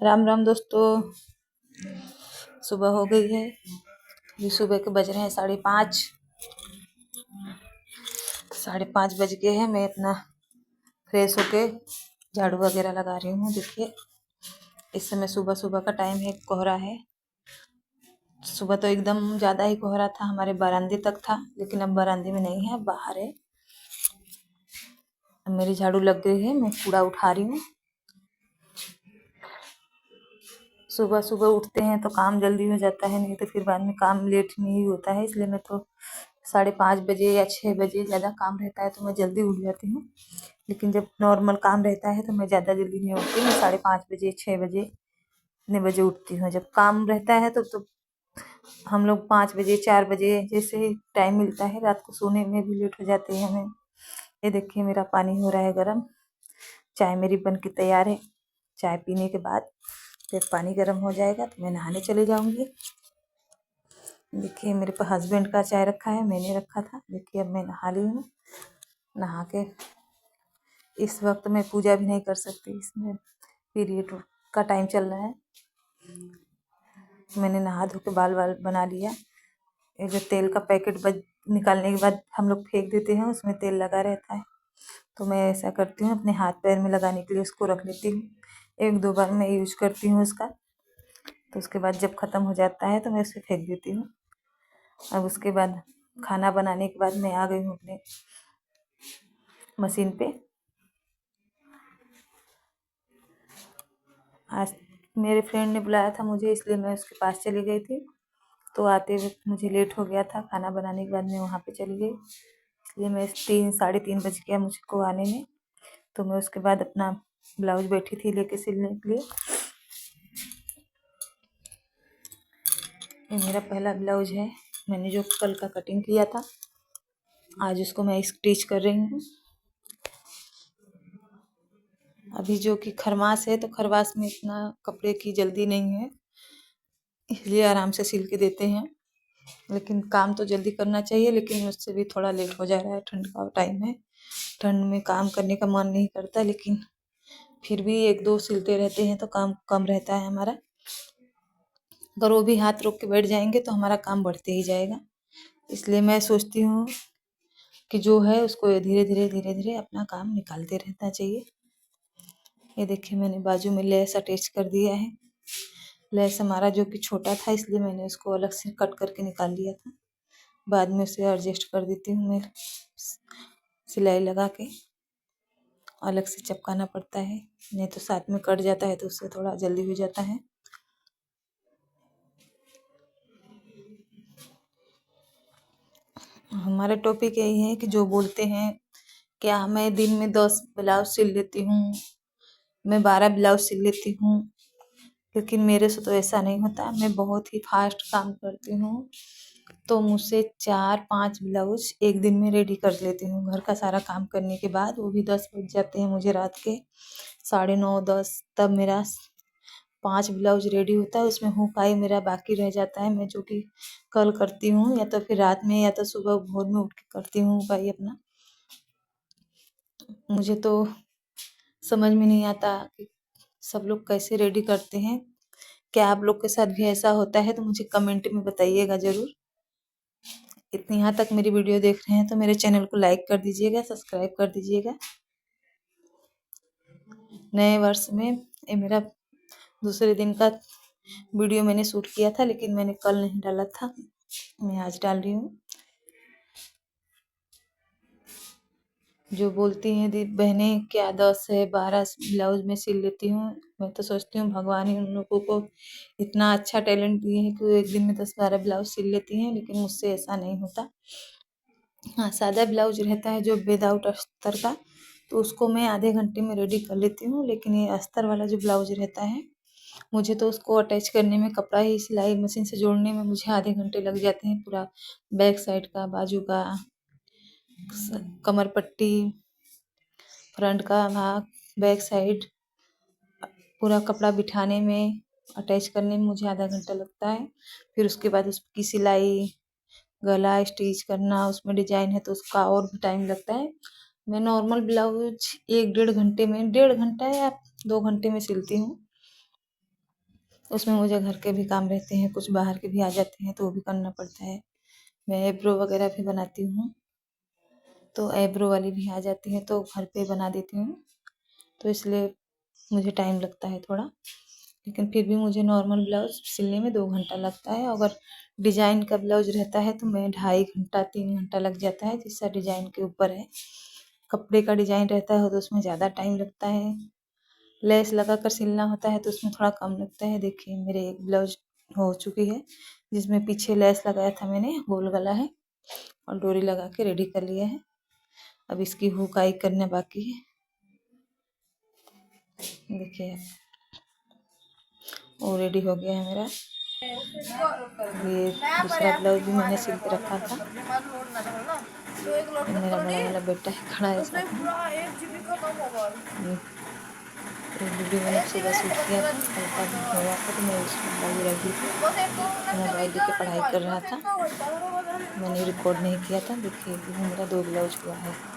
राम राम दोस्तों। सुबह हो गई है। अभी सुबह के बज रहे हैं 5:30। 5:30 बज गए हैं। मैं अपना फ्रेश होके झाड़ू वगैरह लगा रही हूँ। देखिए, इस समय सुबह सुबह का टाइम है, कोहरा है। सुबह तो एकदम ज़्यादा ही कोहरा था, हमारे बरामदे तक था, लेकिन अब बरामदे में नहीं है, बाहर है। अब मेरी झाड़ू लग गई है, मैं कूड़ा उठा रही हूँ। सुबह सुबह उठते हैं तो काम जल्दी हो जाता है, नहीं तो फिर बाद में काम लेट में ही होता है। इसलिए मैं तो 5:30 बजे या 6 बजे, ज़्यादा काम रहता है तो मैं जल्दी उठ जाती हूँ। लेकिन जब नॉर्मल काम रहता है तो मैं ज़्यादा जल्दी नहीं उठती। मैं 5:30 बजे, 6 बजे, इतने बजे उठती हूँ। जब काम रहता है तो हम लोग 5 बजे, 4 बजे जैसे ही टाइम मिलता है, रात को सोने में भी लेट हो जाते हैं हमें। ये देखिए, मेरा पानी हो रहा है गर्म। चाय मेरी बन के तैयार है। चाय पीने के बाद जब पानी गर्म हो जाएगा तो मैं नहाने चले जाऊंगी। देखिए, मेरे पास हस्बैंड का चाय रखा है, मैंने रखा था। देखिए, अब मैं नहा ली हूँ। नहा के इस वक्त मैं पूजा भी नहीं कर सकती, इसमें पीरियड का टाइम चल रहा है। मैंने नहा धो के बाल बना लिया। ये जो तेल का पैकेट निकालने के बाद हम लोग फेंक देते हैं, उसमें तेल लगा रहता है, तो मैं ऐसा करती हूँ, अपने हाथ पैर में लगाने के लिए उसको रख लेती हूँ। 1-2 बार मैं यूज करती हूँ उसका, तो उसके बाद जब ख़त्म हो जाता है तो मैं उसे फेंक देती हूँ। अब उसके बाद खाना बनाने के बाद मैं आ गई हूँ अपने मशीन पे। आज मेरे फ्रेंड ने बुलाया था मुझे, इसलिए मैं उसके पास चली गई थी। तो आते वक्त मुझे लेट हो गया था। खाना बनाने के बाद मैं वहाँ पे चली गई, इसलिए मैं 3, 3:30 बज गया मुझको आने में। तो मैं उसके बाद अपना ब्लाउज बैठी थी लेके सिलने के लिए। ये मेरा पहला ब्लाउज है, मैंने जो कल का कटिंग किया था, आज उसको मैं स्टिच कर रही हूँ। अभी जो कि खरमास है, तो खरमास में इतना कपड़े की जल्दी नहीं है, इसलिए आराम से सिल के देते हैं। लेकिन काम तो जल्दी करना चाहिए, लेकिन मुझसे भी थोड़ा लेट हो जा रहा है। ठंड का टाइम है, ठंड में काम करने का मन नहीं करता, लेकिन फिर भी 1-2 सिलते रहते हैं तो काम कम रहता है हमारा। अगर वो भी हाथ रोक के बैठ जाएंगे तो हमारा काम बढ़ते ही जाएगा। इसलिए मैं सोचती हूँ कि जो है उसको धीरे धीरे धीरे धीरे अपना काम निकालते रहना चाहिए। ये देखिए, मैंने बाजू में लेस अटैच कर दिया है। लेस हमारा जो कि छोटा था, इसलिए मैंने उसको अलग से कट करके निकाल लिया था। बाद में उसे एडजस्ट कर देती हूँ मैं, सिलाई लगा के। अलग से चिपकाना पड़ता है, नहीं तो साथ में कट जाता है, तो उससे थोड़ा जल्दी हो जाता है। हमारा टॉपिक यही है कि जो बोलते हैं क्या मैं दिन में 10 ब्लाउज सिल लेती हूँ, मैं 12 ब्लाउज सिल लेती हूँ, लेकिन मेरे से तो ऐसा नहीं होता। मैं बहुत ही फास्ट काम करती हूँ, तो मुझसे 4-5 ब्लाउज एक दिन में रेडी कर लेती हूँ। घर का सारा काम करने के बाद वो भी 10 बज जाते हैं मुझे रात के 9:30-10, तब मेरा 5 ब्लाउज रेडी होता है। उसमें हुकाई मेरा बाकी रह जाता है, मैं जो कि कल करती हूँ, या तो फिर रात में या तो सुबह भोर में उठ के करती हूँ हुकाई अपना। मुझे तो समझ में नहीं आता कि सब लोग कैसे रेडी करते हैं। क्या आप लोग के साथ भी ऐसा होता है? तो मुझे कमेंट में बताइएगा ज़रूर। इतनी यहाँ तक मेरी वीडियो देख रहे हैं तो मेरे चैनल को लाइक कर दीजिएगा, सब्सक्राइब कर दीजिएगा। नए वर्ष में ये मेरा दूसरे दिन का वीडियो मैंने शूट किया था, लेकिन मैंने कल नहीं डाला था, मैं आज डाल रही हूँ। जो बोलती हैं दी बहनें क्या 10 है 12 ब्लाउज में सिल लेती हूँ, मैं तो सोचती हूँ भगवान ही उन लोगों को इतना अच्छा टैलेंट दिए हैं कि वो एक दिन में 10-12 ब्लाउज सिल लेती हैं, लेकिन मुझसे ऐसा नहीं होता। हाँ, सादा ब्लाउज रहता है जो विदाउट अस्तर का, तो उसको मैं आधे घंटे में रेडी कर लेती हूँ। लेकिन ये अस्तर वाला जो ब्लाउज रहता है, मुझे तो उसको अटैच करने में, कपड़ा ही सिलाई मशीन से जोड़ने में मुझे आधे घंटे लग जाते हैं। पूरा बैक साइड का, बाजू का, कमर पट्टी, फ्रंट का भाग, बैक साइड, पूरा कपड़ा बिठाने में, अटैच करने में मुझे आधा घंटा लगता है। फिर उसके बाद उसकी सिलाई, गला स्टिच करना, उसमें डिजाइन है तो उसका और भी टाइम लगता है। मैं नॉर्मल ब्लाउज 1-1.5 घंटे में, 1.5 घंटा या 2 घंटे में सिलती हूँ। उसमें मुझे घर के भी काम रहते हैं, कुछ बाहर के भी आ जाते हैं तो वो भी करना पड़ता है। मैं आईब्रो वगैरह भी बनाती हूँ, तो आईब्रो वाली भी आ जाती है तो घर पे बना देती हूँ, तो इसलिए मुझे टाइम लगता है थोड़ा। लेकिन फिर भी मुझे नॉर्मल ब्लाउज सिलने में 2 घंटा लगता है। अगर डिजाइन का ब्लाउज रहता है तो मैं 2.5 घंटा 3 घंटा लग जाता है, जैसा डिजाइन के ऊपर है। कपड़े का डिजाइन रहता है तो उसमें ज़्यादा टाइम लगता है। लेस लगा कर सिलना होता है तो उसमें थोड़ा कम लगता है। देखिए मेरे एक ब्लाउज हो चुकी है, जिसमें पीछे लेस लगाया था मैंने, गोल गला है और डोरी लगा के रेडी कर लिया है। अब इसकी हुकाई करना बाकी है। देखिए वो रेडी हो गया है मेरा। ये दूसरा ब्लाउज भी मैंने सिल के रखा था। मेरा बड़ा वाला बेटा है खड़ा है साथ में। ये वीडियो मैंने सुबह शूट किया था, हल्का हुआ था तो मैं उसको मोबाइल रख दी थी। मोबाइल लेके पढ़ाई कर रहा था, मैंने रिकॉर्ड नहीं किया था। देखिए ये मेरा 2 ब्लाउज हुआ है।